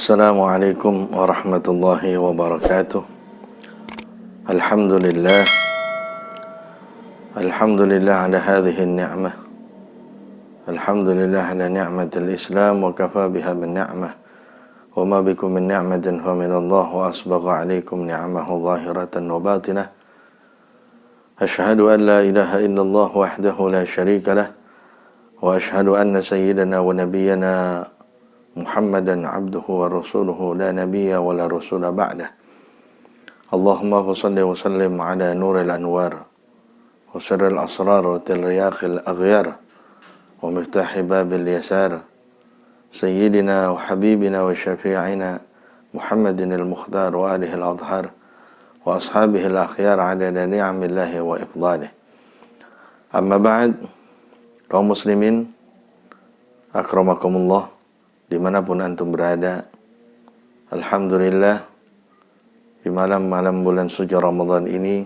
Assalamualaikum warahmatullahi wabarakatuh. Alhamdulillah. Alhamdulillah ala hadhihi ni'mah. Alhamdulillah ala ni'matil Islam wa kafa biha min ni'mah. Wa ma bikum min ni'matin fa min Allah wa asbagha alaikum ni'amahu zahiratan wa batinah. Ashhadu an la ilaha illallah wahdahu la syarika lah. Wa ashhadu anna sayyidana wa nabiyyana Muhammadan abduhu wa rasuluhu la nabiyya wa la rasula ba'dah. Allahumma salli wa sallim ala nuril anwar wa sirril asrar wa tiryaqil aghyar wa miftahi babil yasar sayyidina wa habibina wa syafi'ina Muhammadin al-mukhtar wa alihi al-adhar wa ashabihi al-akhyar adada ni'amillahi wa ifdalih. Amma ba'd, kaum muslimin akramakumullah, dimanapun antum berada, alhamdulillah di malam-malam bulan suci Ramadan ini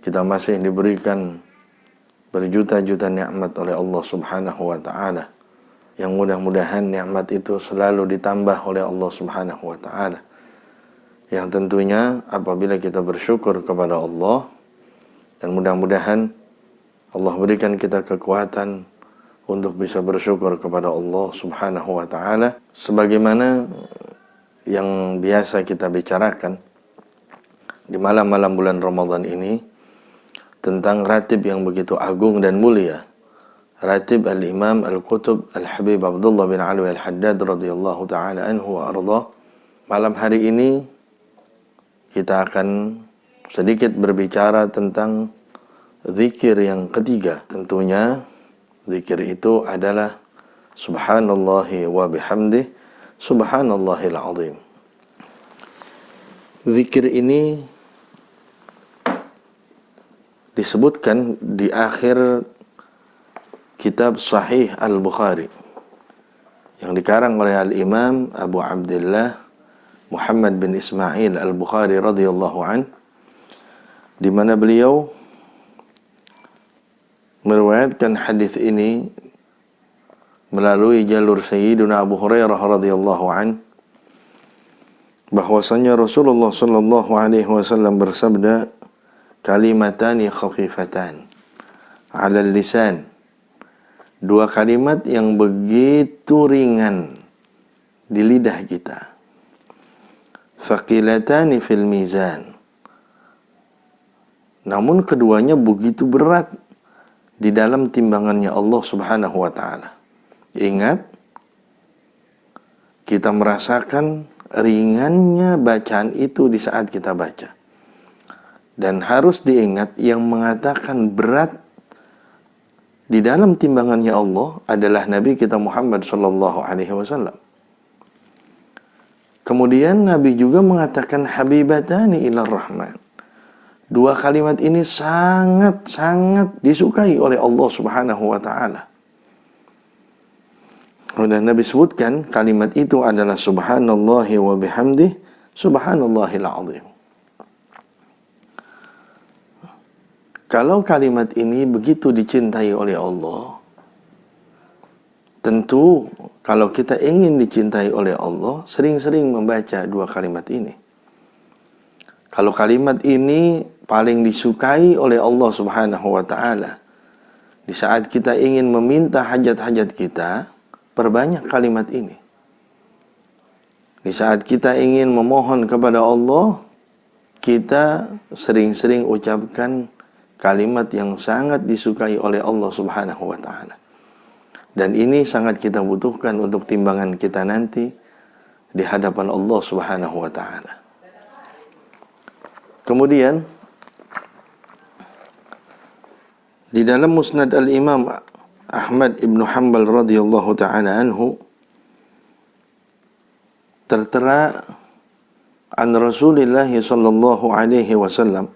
kita masih diberikan berjuta-juta nikmat oleh Allah Subhanahu wa taala, yang mudah-mudahan nikmat itu selalu ditambah oleh Allah Subhanahu wa taala, yang tentunya apabila kita bersyukur kepada Allah, dan mudah-mudahan Allah berikan kita kekuatan untuk bisa bersyukur kepada Allah Subhanahu wa taala, sebagaimana yang biasa kita bicarakan di malam-malam bulan Ramadan ini tentang ratib yang begitu agung dan mulia, ratib Al-Imam Al-Qutub Al-Habib Abdullah bin Alwi Al-Haddad radhiyallahu taala anhu wa ardhah. Malam hari ini kita akan sedikit berbicara tentang zikir yang ketiga. Tentunya zikir itu adalah subhanallahi wa bihamdih, subhanallahil azim. Zikir ini disebutkan di akhir kitab Sahih Al-Bukhari yang dikarang oleh Al-Imam Abu Abdullah Muhammad bin Ismail Al-Bukhari radhiyallahu an, di mana beliau meriwayatkan hadis ini melalui jalur Sayyidina Abu Hurairah radhiyallahu an, bahwasanya Rasulullah sallallahu alaihi wasallam bersabda, kalimatani khafifatan 'ala lisan, dua kalimat yang begitu ringan di lidah kita, thaqilatani fil mizan, namun keduanya begitu berat di dalam timbangannya Allah Subhanahu wa taala. Ingat, kita merasakan ringannya bacaan itu di saat kita baca. Dan harus diingat, yang mengatakan berat di dalam timbangannya Allah adalah Nabi kita Muhammad sallallahu alaihi wasallam. Kemudian Nabi juga mengatakan habibatani ilar rahman. Dua kalimat ini sangat-sangat disukai oleh Allah Subhanahu wa taala. Dan Nabi sebutkan kalimat itu adalah subhanallahi wa bihamdih, subhanallahil azim. Kalau kalimat ini begitu dicintai oleh Allah, tentu kalau kita ingin dicintai oleh Allah, sering-sering membaca dua kalimat ini. Kalau kalimat ini paling disukai oleh Allah Subhanahu wa taala, di saat kita ingin meminta hajat-hajat kita, perbanyak kalimat ini. Di saat kita ingin memohon kepada Allah, kita sering-sering ucapkan kalimat yang sangat disukai oleh Allah Subhanahu wa taala. Dan ini sangat kita butuhkan untuk timbangan kita nanti di hadapan Allah Subhanahu wa taala. Kemudian di dalam Musnad Al-Imam Ahmad ibn Hanbal radhiyallahu ta'ala anhu tertera an Rasulullah sallallahu alaihi wasallam,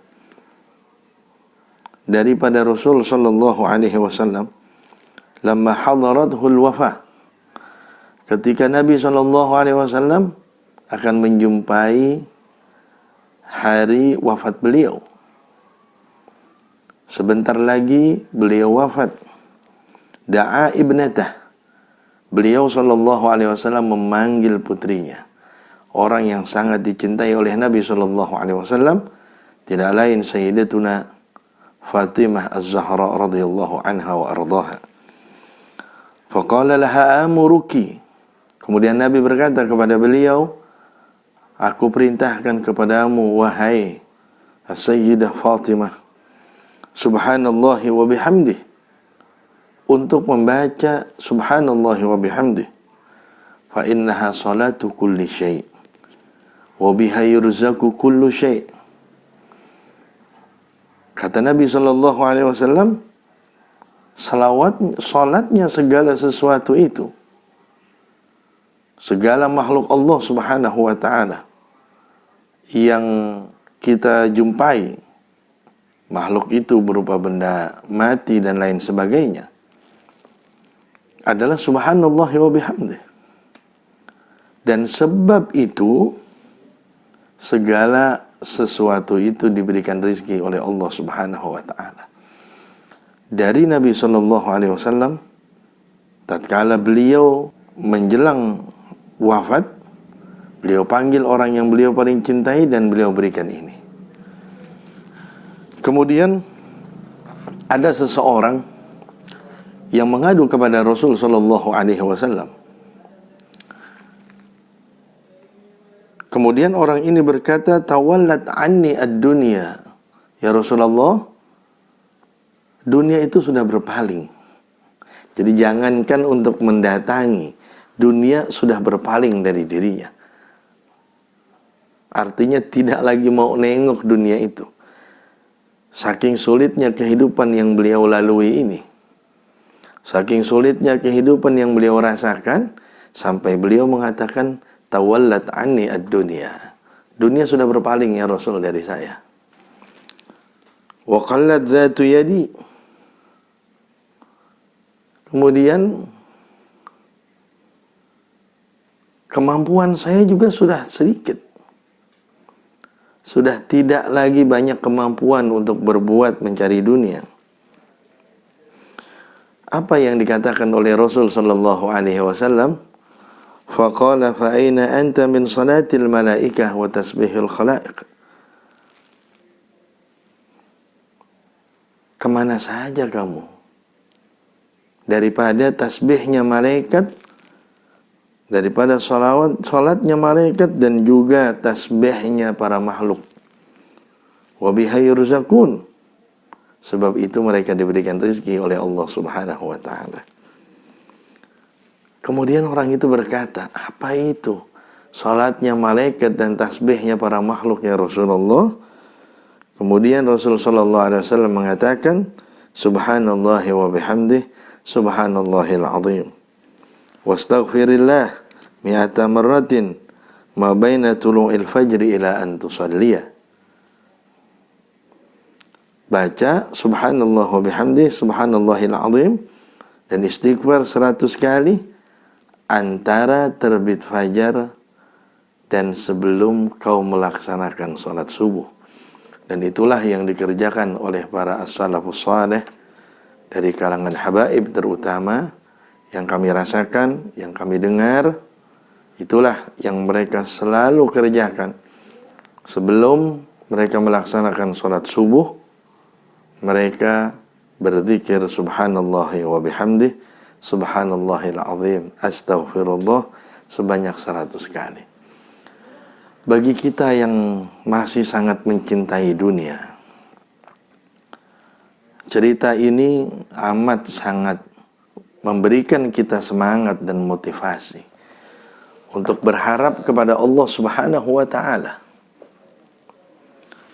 daripada Rasul sallallahu alaihi wasallam, lamma hadarathul wafah, ketika Nabi sallallahu alaihi wasallam akan menjumpai hari wafat beliau. Sebentar lagi beliau wafat. Da'a ibnatah, beliau sallallahu alaihi wasallam memanggil putrinya. orang yang sangat dicintai oleh Nabi sallallahu alaihi wasallam tidak lain Sayyidatuna Fatimah Az-Zahra radhiyallahu anha wa ardhaha. Faqala laha amuruki. Kemudian Nabi berkata kepada beliau, aku perintahkan kepadamu wahai As-Sayyidah Fatimah, subhanallahi wa bihamdih, untuk membaca subhanallahi wa bihamdih, fa innaha salatu kulli syai' wa biha yurzaku kullu syai'. Kata Nabi sallallahu alaihi wasallam, salatnya segala sesuatu itu, segala makhluk Allah Subhanahu wa taala yang kita jumpai, makhluk itu berupa benda mati dan lain sebagainya, adalah subhanallahi wa bihamdih. Dan sebab itu segala sesuatu itu diberikan rezeki oleh Allah Subhanahu wa taala. Dari Nabi sallallahu alaihi wasallam, tatkala beliau menjelang wafat, beliau panggil orang yang beliau paling cintai dan beliau berikan ini. Kemudian ada seseorang yang mengadu kepada Rasul sallallahu alaihi wasallam. Kemudian orang ini berkata, tawallat anni ad-dunya. Ya Rasulullah, dunia itu sudah berpaling. Jadi jangankan untuk mendatangi, dunia sudah berpaling dari dirinya. Artinya tidak lagi mau nengok dunia itu. Saking sulitnya kehidupan yang beliau lalui ini, saking sulitnya kehidupan yang beliau rasakan, sampai beliau mengatakan, tawallat anni ad-dunya. Dunia sudah berpaling ya Rasul dari saya. Wa qallat dhatu yadi. Kemudian kemampuan saya juga sudah sedikit. Sudah tidak lagi banyak kemampuan untuk berbuat mencari dunia. Apa yang dikatakan oleh Rasul sallallahu alaihi wasallam? Faqala fa aina anta min salatil malaikah wa tasbihil khalaiq. Kemana saja kamu daripada tasbihnya malaikat, daripada salatnya malaikat, dan juga tasbihnya para makhluk. Wa biha yurzakun. Sebab itu mereka diberikan rezeki oleh Allah Subhanahu wa taala. Kemudian orang itu berkata, apa itu? Salatnya malaikat dan tasbihnya para makhluk ya Rasulullah. Kemudian Rasul sallallahu alaihi wasallam mengatakan, subhanallahi wa bihamdih, subhanallahil azim. Wastaghfirillah mi'ata marratin ma baina tulu'il fajri ila an tusalliya. Baca subhanallah wa bihamdih, subhanallahil azim, dan istighfar 100 kali antara terbit fajar dan sebelum kau melaksanakan sholat subuh. Dan itulah yang dikerjakan oleh para as-salafus saleh dari kalangan habaib terutama, yang kami rasakan, yang kami dengar. Itulah yang mereka selalu kerjakan. Sebelum mereka melaksanakan sholat subuh, mereka berzikir subhanallahi wa bihamdih, subhanallahil azim, astaghfirullah sebanyak 100 kali. Bagi kita yang masih sangat mencintai dunia, cerita ini amat sangat memberikan kita semangat dan motivasi untuk berharap kepada Allah Subhanahu wa taala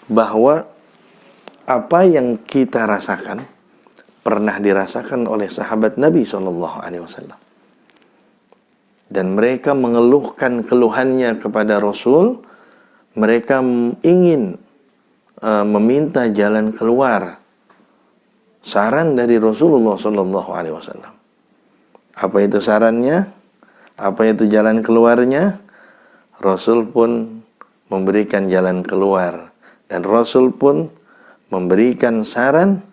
bahwa apa yang kita rasakan pernah dirasakan oleh sahabat Nabi SAW. Dan mereka mengeluhkan keluhannya kepada Rasul. Mereka ingin meminta jalan keluar, saran dari Rasulullah SAW. Apa itu sarannya? Apa itu jalan keluarnya? Rasul pun memberikan jalan keluar. Dan Rasul pun memberikan saran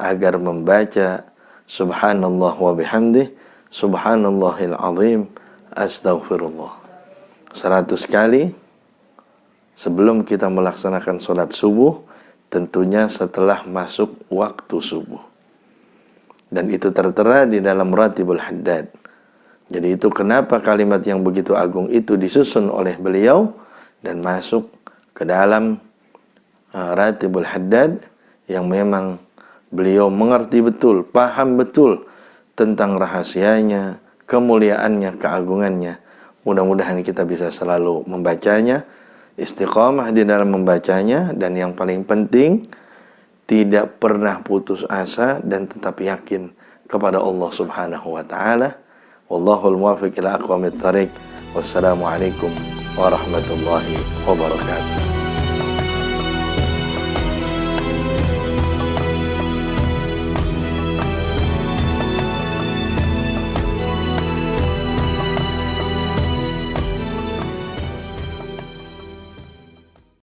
agar membaca subhanallah wa bihamdih, subhanallahil azim, astaghfirullah. 100 kali sebelum kita melaksanakan sholat subuh, tentunya setelah masuk waktu subuh. Dan itu tertera di dalam Ratibul Haddad. Jadi itu kenapa kalimat yang begitu agung itu disusun oleh beliau dan masuk ke dalam Ratibul Haddad, yang memang beliau mengerti betul, paham betul tentang rahasianya, kemuliaannya, keagungannya. Mudah-mudahan kita bisa selalu membacanya, istiqamah di dalam membacanya, dan yang paling penting tidak pernah putus asa dan tetap yakin kepada Allah Subhanahu wa taala. Wallahul muwaffiq ila aqwamit thariq. Wassalamualaikum warahmatullahi wabarakatuh.